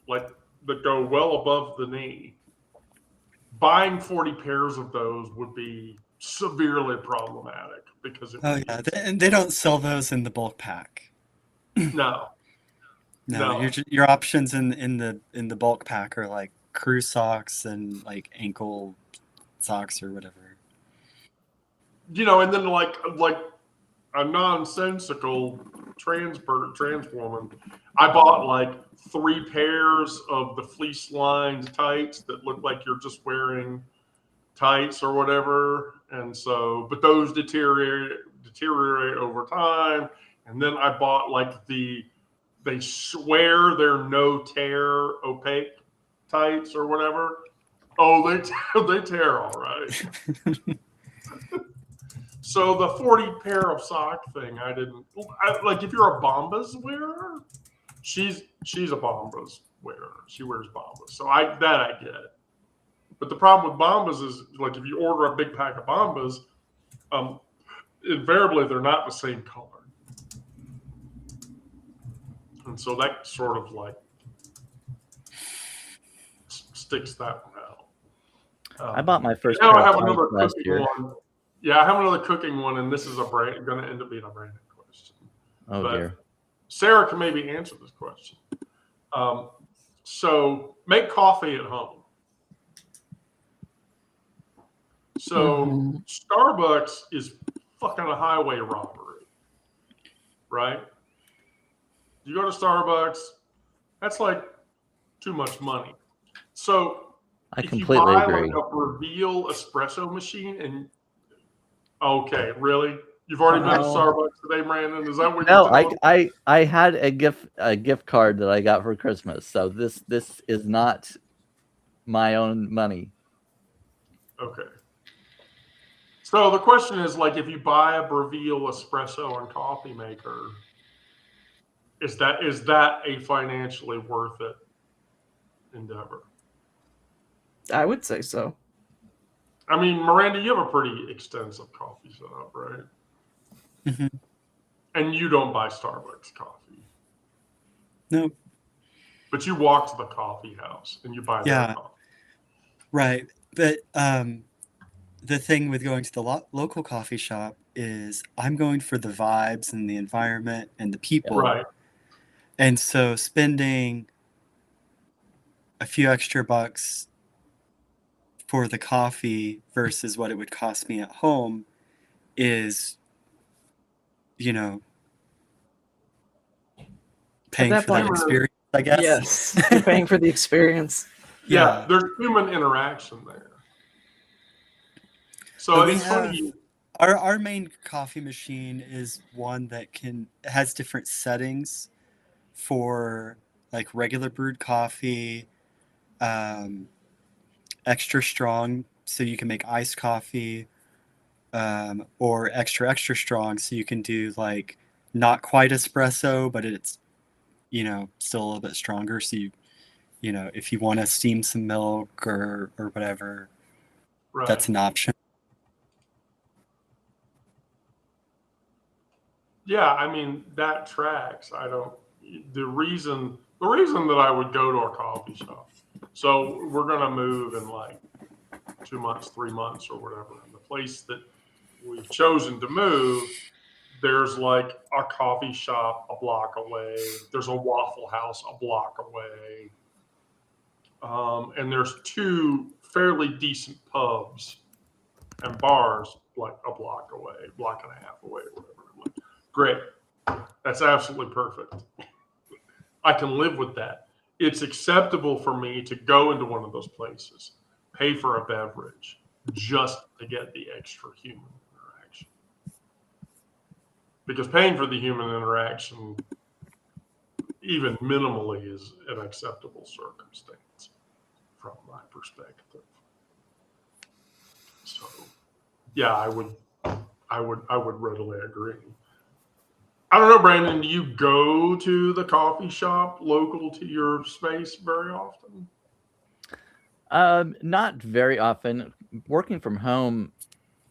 like that go well above the knee. Buying 40 pairs of those would be severely problematic because it would be, And they don't sell those in the bulk pack. no. No. Your options in the bulk pack are like crew socks and like ankle socks or whatever. You know, and then like a nonsensical trans woman, I bought like 3 pairs of the fleece lined tights that look like you're just wearing tights or whatever, and so but those deteriorate over time. And then I bought like they swear they're no tear opaque tights or whatever. Oh, they tear all right. So the 40 pair of sock thing, like if you're a Bombas wearer, she's a Bombas wearer. She wears Bombas. So I get. But the problem with Bombas is like if you order a big pack of Bombas, invariably they're not the same color. And so that sort of like sticks that one I bought my first Now pair I have of another pants last cooking year. one. Yeah, I have another cooking one, and this is going to end up being a Brandon question. Oh But dear. Sarah can maybe answer this question. So make coffee at home. So Mhm. Starbucks is fucking a highway robbery, right? You go to Starbucks, that's like too much money. So I if you completely buy agree. like a Reveal espresso machine, and okay, really, you've already been to Wow. Starbucks today, Brandon? Is that what No, you're telling me? I had a gift card that I got for Christmas. So this is not my own money. Okay. So the question is, like, if you buy a Reveal espresso and coffee maker, is that a financially worth it endeavor? I would say so. I mean, Miranda, you have a pretty extensive coffee setup, right? Mhm. And you don't buy Starbucks coffee, No, but you walk to the coffee house and you buy their yeah, coffee. right. But the thing with going to the local coffee shop is I'm going for the vibes and the environment and the people. Right. And so spending a few extra bucks for the coffee versus what it would cost me at home is, you know, paying that for that point- experience, I guess. Yes, you're paying for the experience. Yeah, there's human interaction there. So But we it's have funny. our main coffee machine is one that has different settings for like regular brewed coffee, extra strong, so you can make iced coffee, or extra strong, so you can do like not quite espresso, but it's still a little bit stronger. So if you want to steam some milk or whatever, Right. that's an option. Yeah, I mean that tracks. The reason that I would go to a coffee shop. So we're gonna move in like 2 months, 3 months, or whatever. And the place that we've chosen to move, there's like a coffee shop a block away. There's a Waffle House a block away, and there's 2 fairly decent pubs and bars like a block away, block and a half away, or whatever. I'm like, great. That's absolutely perfect. I can live with that. It's acceptable for me to go into one of those places, pay for a beverage, just to get the extra human interaction. Because paying for the human interaction, even minimally, is an acceptable circumstance from my perspective. So, yeah, I would readily agree. I don't know, Brandon, do you go to the coffee shop local to your space very often? Not very often. Working from home,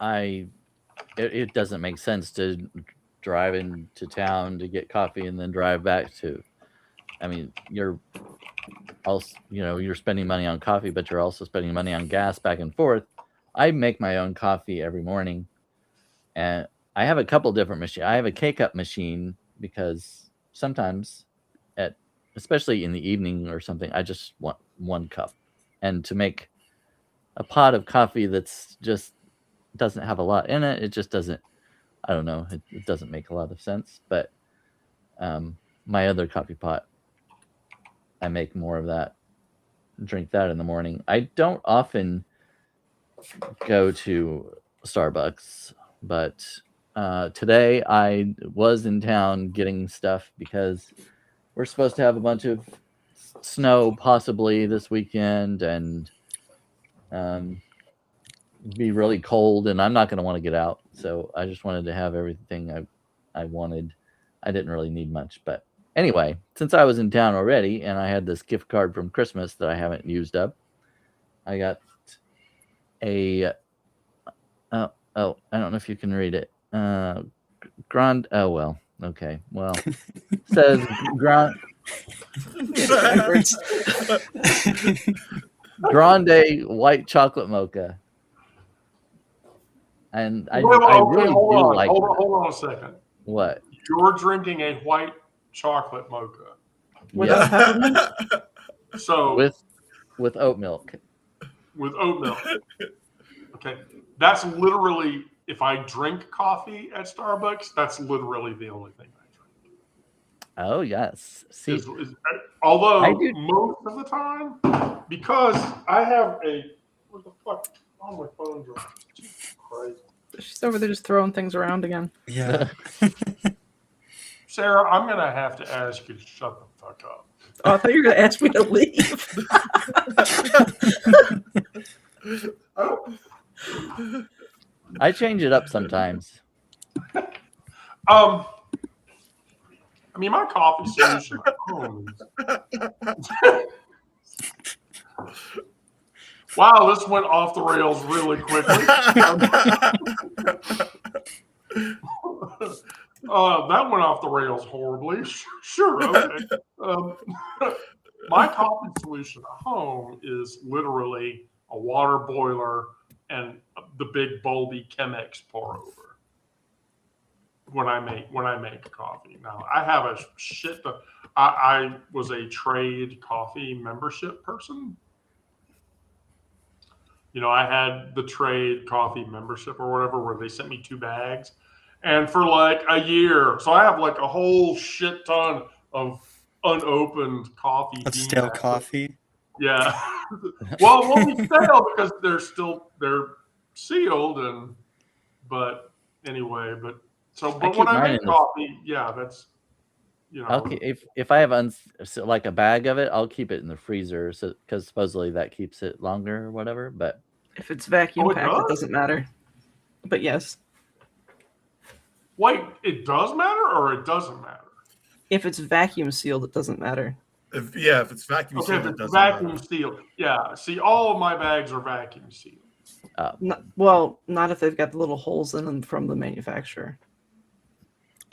it doesn't make sense to drive into town to get coffee and then drive back to. I mean, you're also, you're spending money on coffee, but you're also spending money on gas back and forth. I make my own coffee every morning, and I have a couple different machines. I have a K-Cup machine because sometimes, especially in the evening or something, I just want 1 cup. And to make a pot of coffee that's just doesn't have a lot in it, it just doesn't, I don't know, it doesn't make a lot of sense. But my other coffee pot, I make more of that, drink that in the morning. I don't often go to Starbucks, but today I was in town getting stuff because we're supposed to have a bunch of snow possibly this weekend, and be really cold, and I'm not going to want to get out. So I just wanted to have everything I wanted. I didn't really need much, but anyway, since I was in town already and I had this gift card from Christmas that I haven't used up, I got a I don't know if you can read it. Grand. Oh well. Okay. Well, it says Grand. grande white chocolate mocha. And I Well, really do like hold that. on a second. What? You're drinking a white chocolate mocha. Without peppermint? So With oat milk. with oat milk. Okay. That's literally, if I drink coffee at Starbucks, that's literally the only thing I drink. Oh yes. See, Although I do- most of the time, because I have what the fuck? Oh, my phone dropped. Jesus Christ. She's over there just throwing things around again. Yeah. Sarah, I'm going to have to ask you to shut the fuck up. Oh, I thought you were going to ask me to leave. I change it up sometimes. I mean, my coffee solution at home Wow, this went off the rails really quickly. That went off the rails horribly. Sure, okay. My coffee solution at home is literally a water boiler and the big bulby Chemex pour over when I make coffee. Now I have a shit. I was a trade coffee membership person. You know, I had the trade coffee membership or whatever, where they sent me 2 bags, and for like a year, so I have like a whole shit ton of unopened coffee. Of bean stale bags. coffee. Yeah. Well, it won't be stale because they're sealed, but anyway, but keep when I mine make in the- coffee, yeah, that's I'll keep, if I have like a bag of it, I'll keep it in the freezer, so because supposedly that keeps it longer or whatever. But If it's vacuum Oh, it packed, does? it doesn't matter. But yes, wait, it does matter or it doesn't matter? if it's vacuum sealed, it doesn't matter. If it's vacuum Okay, sealed, if it it's doesn't vacuum matter. sealed, yeah. See, all of my bags are vacuum sealed. Not if they've got the little holes in them from the manufacturer.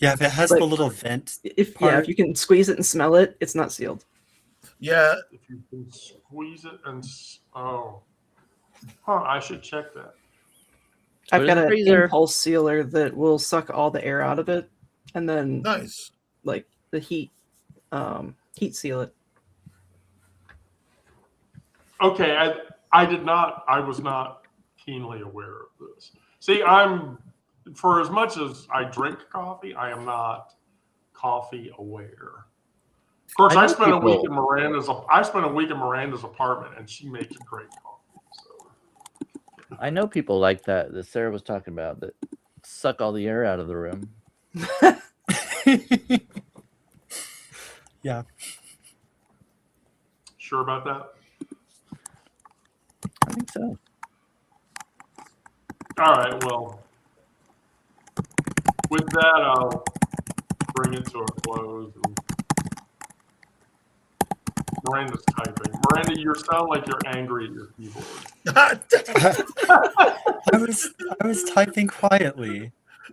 Yeah, if it has Like- the little vent. If Part. you can squeeze it and smell it, it's not sealed. Yeah, If you can squeeze it I should check that. I've Put it got in the an freezer. impulse sealer that will suck all the air out of it, and then nice. like the heat seal it. Okay, I was not keenly aware of this. See, for as much as I drink coffee, I am not coffee aware. Of course, I I know spent a week people- in Miranda's apartment, and she makes great coffee. So. I know people like that Sarah was talking about that suck all the air out of the room. Yeah. Sure about that? I think so. All right, well, with that, I'll bring it to a close. Miranda's typing. Miranda, you sound like you're angry at your keyboard. I was typing quietly.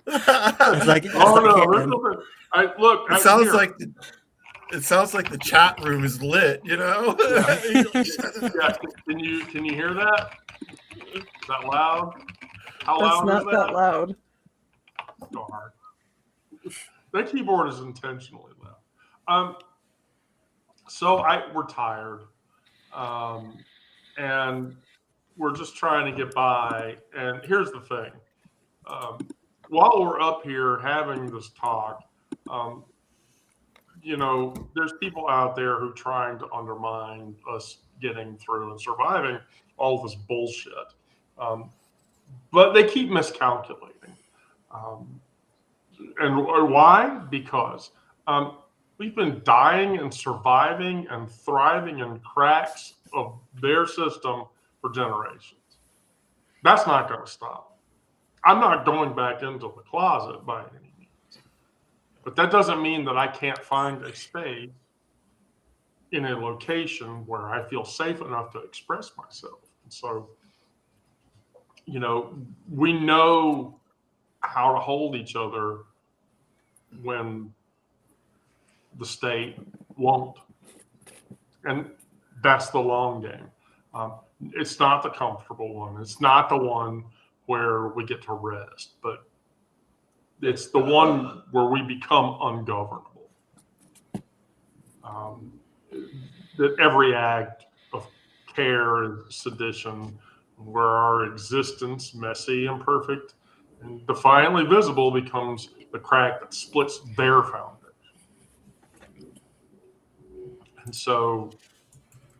It's like Oh it's like- no! Look. It sounds like the chat room is lit, you know? Yeah, can you hear that? Is that loud? How That's loud not is that loud. Darn. That keyboard is intentionally loud. So we're tired, and we're just trying to get by. And here's the thing: while we're up here having this talk, there's people out there who are trying to undermine us getting through and surviving all this bullshit. But they keep miscalculating. And why? Because we've been dying and surviving and thriving in cracks of their system for generations. That's not going to stop. I'm not going back into the closet by any means. But that doesn't mean that I can't find a space in a location where I feel safe enough to express myself. And so, we know how to hold each other when the state won't. And that's the long game. It's not the comfortable one. It's not the one where we get to rest, but it's the one where we become ungovernable. That every act of care and sedition, where our existence, messy, imperfect, and defiantly visible, becomes the crack that splits their foundation. And so,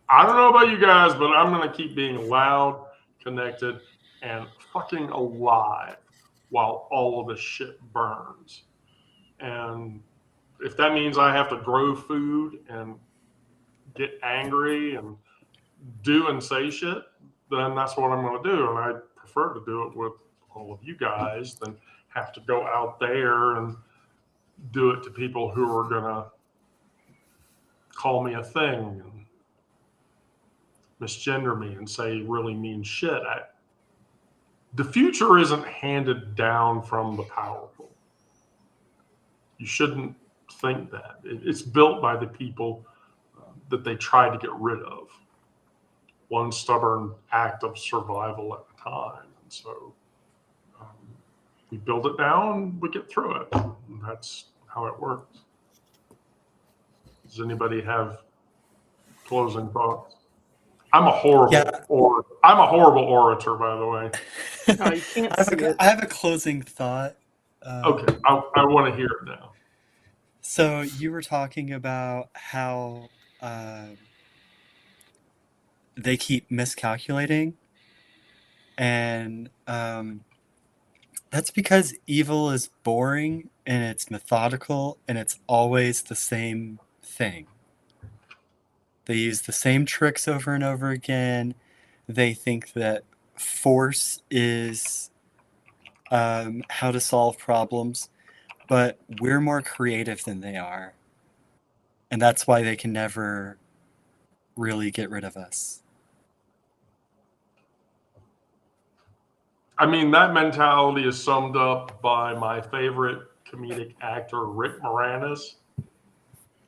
I don't know about you guys, but I'm going to keep being loud, connected, and fucking alive while all of this shit burns. And if that means I have to grow food and get angry and do and say shit, then that's what I'm going to do. And I prefer to do it with all of you guys than have to go out there and do it to people who are going to call me a thing and misgender me and say really mean shit. The future isn't handed down from the powerful. You shouldn't think that. It's built by the people that they try to get rid of. One stubborn act of survival at a time. And so we build it down, we get through it. And that's how it works. Does anybody have closing thoughts? I'm a horrible orator, by the way. Oh, you can't see it. I have a closing thought. Okay, I want to hear it now. So you were talking about how they keep miscalculating, and that's because evil is boring and it's methodical and it's always the same thing. They use the same tricks over and over again. They think that force is how to solve problems, but we're more creative than they are. And that's why they can never really get rid of us. I mean, that mentality is summed up by my favorite comedic actor, Rick Moranis,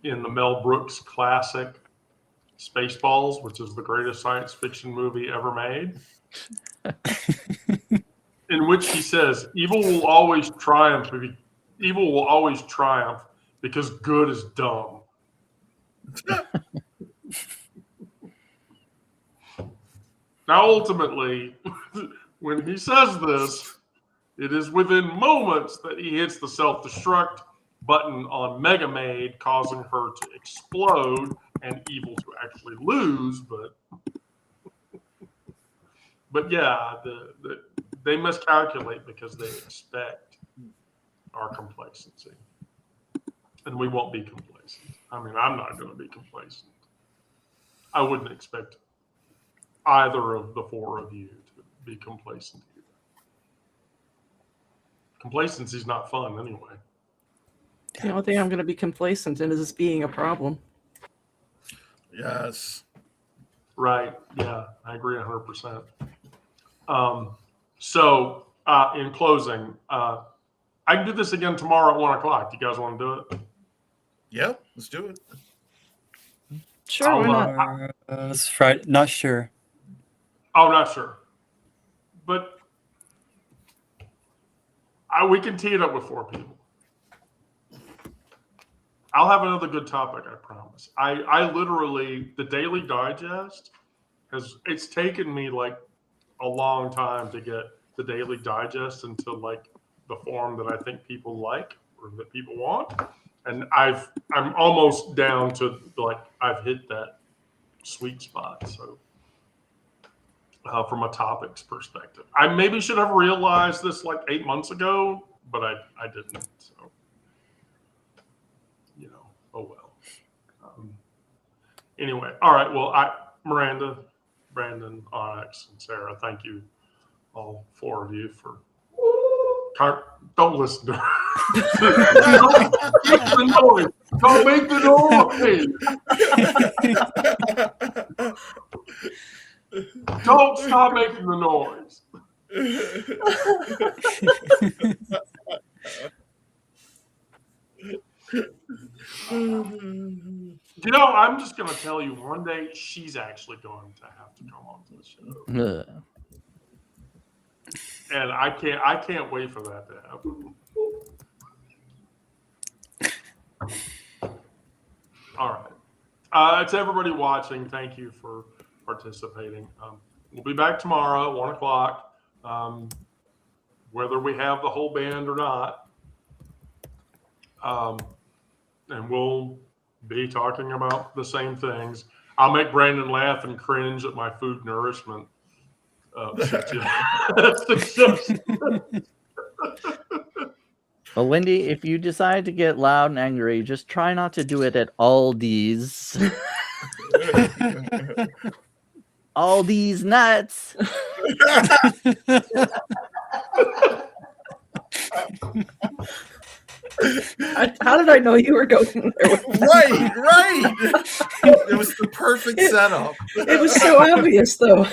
in the Mel Brooks classic Spaceballs, which is the greatest science fiction movie ever made, in which he says, evil will always triumph because good is dumb. Now, ultimately, when he says this, it is within moments that he hits the self-destruct button on Mega Maid, causing her to explode and evil to actually lose. But yeah, they miscalculate because they expect our complacency. And we won't be complacent. I mean, I'm not going to be complacent. I wouldn't expect either of the four of you to be complacent either. Complacency is not fun anyway. The only thing I'm going to be complacent in is this being a problem. Yes. Right. Yeah, I agree 100%. So, in closing, I can do this again tomorrow at 1 o'clock. Do you guys want to do it? Yep, let's do it. Sure, why not? It's Friday. Not sure. Oh, not sure. But we can tee it up with 4 people. I'll have another good topic, I promise. I literally, the Daily Digest it's taken me like a long time to get the Daily Digest into like the form that I think people like or that people want. And I'm almost down to like, I've hit that sweet spot. So from a topics perspective, I maybe should have realized this like 8 months ago, but I didn't. So, oh well. Anyway, all right. Well, Miranda, Brandon, Onyx, and Sarah, thank you, all 4 of you, for. Don't listen to her. Don't make the noise. Don't make the noise. Don't stop making the noise. You know, I'm just going to tell you one day she's actually going to have to come on to the show. Ugh. And I can't wait for that to happen. All right. To everybody watching, thank you for participating. We'll be back tomorrow at 1 o'clock, whether we have the whole band or not. And we'll be talking about the same things. I'll make Brandon laugh and cringe at my food nourishment. Well, Wendy, if you decide to get loud and angry, just try not to do it at Aldi's. All these nuts. How did I know you were going there? Right. It was the perfect setup. It was so obvious, though.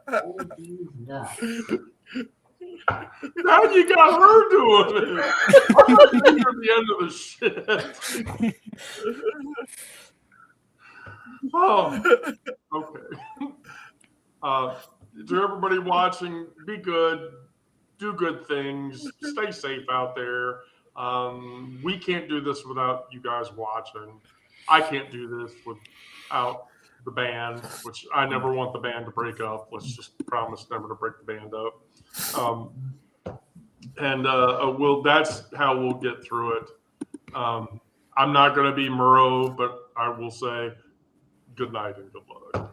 All these nuts. Now you got her doing it. You're the end of the shit. Oh, okay. To everybody watching, be good, do good things, stay safe out there. We can't do this without you guys watching. I can't do this without the band, which I never want the band to break up. Let's just promise never to break the band up. That's how we'll get through it. I'm not going to be Murrow, but I will say good night and good luck.